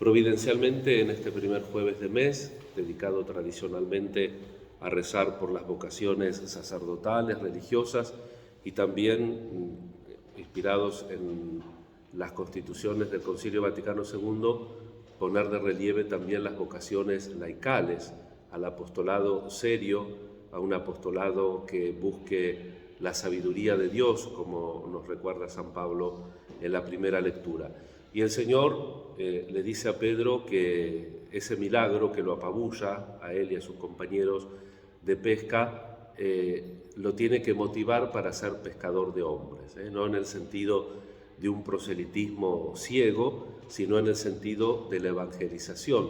Providencialmente, en este primer jueves de mes, dedicado tradicionalmente a rezar por las vocaciones sacerdotales, religiosas y también inspirados en las constituciones del Concilio Vaticano II, poner de relieve también las vocaciones laicales, al apostolado serio, a un apostolado que busque la sabiduría de Dios, como nos recuerda San Pablo en la primera lectura. Y el Señor le dice a Pedro que ese milagro que lo apabulla a él y a sus compañeros de pesca lo tiene que motivar para ser pescador de hombres, no en el sentido de un proselitismo ciego, sino en el sentido de la evangelización,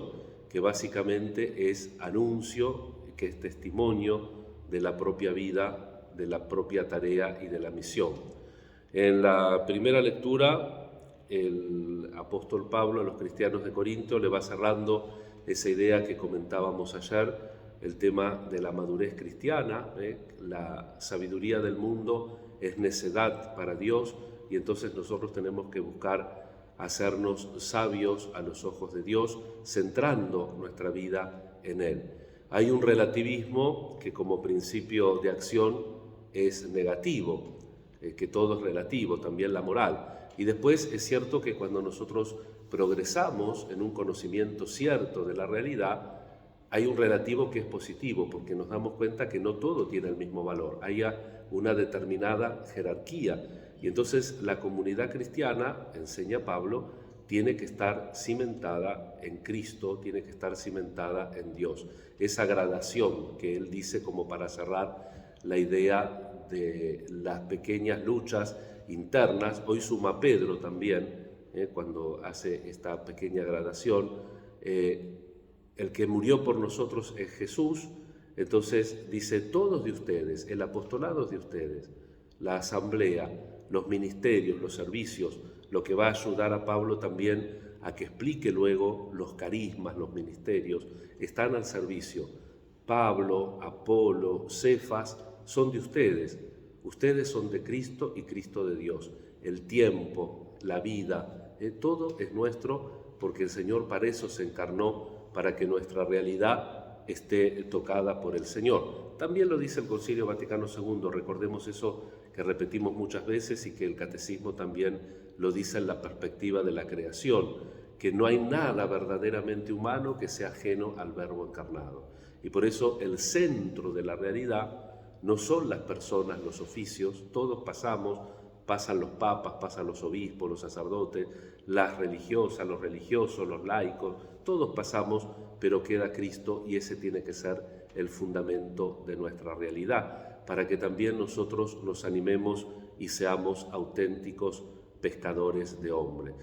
que básicamente es anuncio, que es testimonio de la propia vida, de la propia tarea y de la misión. En la primera lectura, el apóstol Pablo a los cristianos de Corinto le va cerrando esa idea que comentábamos ayer, el tema de la madurez cristiana, la sabiduría del mundo es necedad para Dios y entonces nosotros tenemos que buscar hacernos sabios a los ojos de Dios, centrando nuestra vida en Él. Hay un relativismo que como principio de acción es negativo, que todo es relativo, también la moral. Y después es cierto que cuando nosotros progresamos en un conocimiento cierto de la realidad, hay un relativo que es positivo, porque nos damos cuenta que no todo tiene el mismo valor, hay una determinada jerarquía. Y entonces la comunidad cristiana, enseña Pablo, tiene que estar cimentada en Cristo, tiene que estar cimentada en Dios. Esa gradación que él dice como para cerrar la idea de las pequeñas luchas internas, hoy suma Pedro también, cuando hace esta pequeña gradación, el que murió por nosotros es Jesús, entonces dice todos de ustedes, el apostolado es de ustedes, la asamblea, los ministerios, los servicios, lo que va a ayudar a Pablo también a que explique luego los carismas, los ministerios, están al servicio. Pablo, Apolo, Cefas son de ustedes. Ustedes son de Cristo y Cristo de Dios. El tiempo, la vida, todo es nuestro porque el Señor para eso se encarnó, para que nuestra realidad esté tocada por el Señor. También lo dice el Concilio Vaticano II, recordemos eso que repetimos muchas veces y que el Catecismo también lo dice en la perspectiva de la creación, que no hay nada verdaderamente humano que sea ajeno al Verbo encarnado. Y por eso el centro de la realidad no son las personas, los oficios, todos pasamos, pasan los papas, pasan los obispos, los sacerdotes, las religiosas, los religiosos, los laicos, todos pasamos, pero queda Cristo y ese tiene que ser el fundamento de nuestra realidad, para que también nosotros nos animemos y seamos auténticos pescadores de hombres.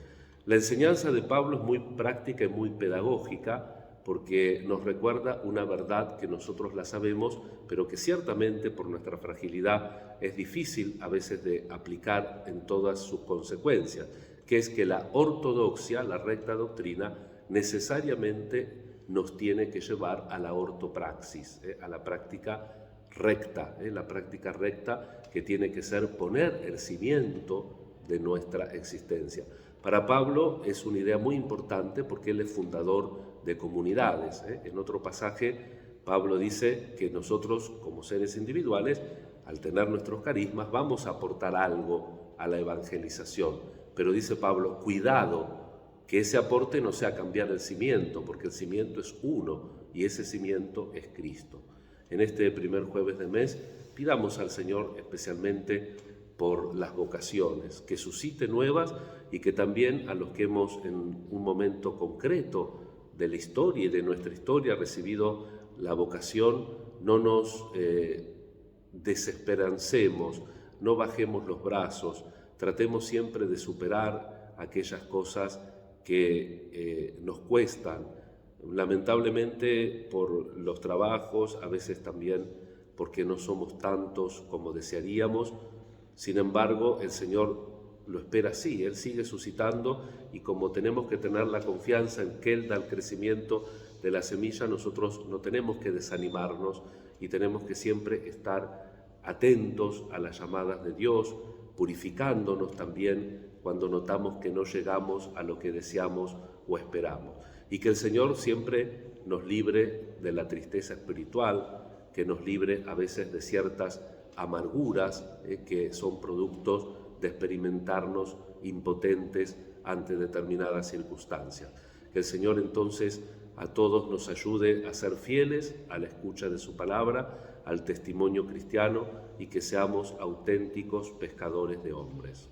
La enseñanza de Pablo es muy práctica y muy pedagógica, porque nos recuerda una verdad que nosotros la sabemos, pero que ciertamente por nuestra fragilidad es difícil a veces de aplicar en todas sus consecuencias, que es que la ortodoxia, la recta doctrina, necesariamente nos tiene que llevar a la ortopraxis, a la práctica recta, la práctica recta que tiene que ser poner el cimiento de nuestra existencia. Para Pablo es una idea muy importante porque él es fundador de comunidades. En otro pasaje, Pablo dice que nosotros, como seres individuales, al tener nuestros carismas, vamos a aportar algo a la evangelización. Pero dice Pablo, cuidado, que ese aporte no sea cambiar el cimiento, porque el cimiento es uno y ese cimiento es Cristo. En este primer jueves de mes, pidamos al Señor especialmente por las vocaciones, que suscite nuevas y que también a los que hemos en un momento concreto de la historia y de nuestra historia recibido la vocación, no nos desesperancemos, no bajemos los brazos, tratemos siempre de superar aquellas cosas que nos cuestan, lamentablemente por los trabajos, a veces también porque no somos tantos como desearíamos. Sin embargo, el Señor lo espera así, Él sigue suscitando y como tenemos que tener la confianza en que Él da el crecimiento de la semilla, nosotros no tenemos que desanimarnos y tenemos que siempre estar atentos a las llamadas de Dios, purificándonos también cuando notamos que no llegamos a lo que deseamos o esperamos. Y que el Señor siempre nos libre de la tristeza espiritual, que nos libre a veces de ciertas amarguras que son productos de experimentarnos impotentes ante determinadas circunstancias. Que el Señor entonces a todos nos ayude a ser fieles a la escucha de su palabra, al testimonio cristiano, y que seamos auténticos pescadores de hombres.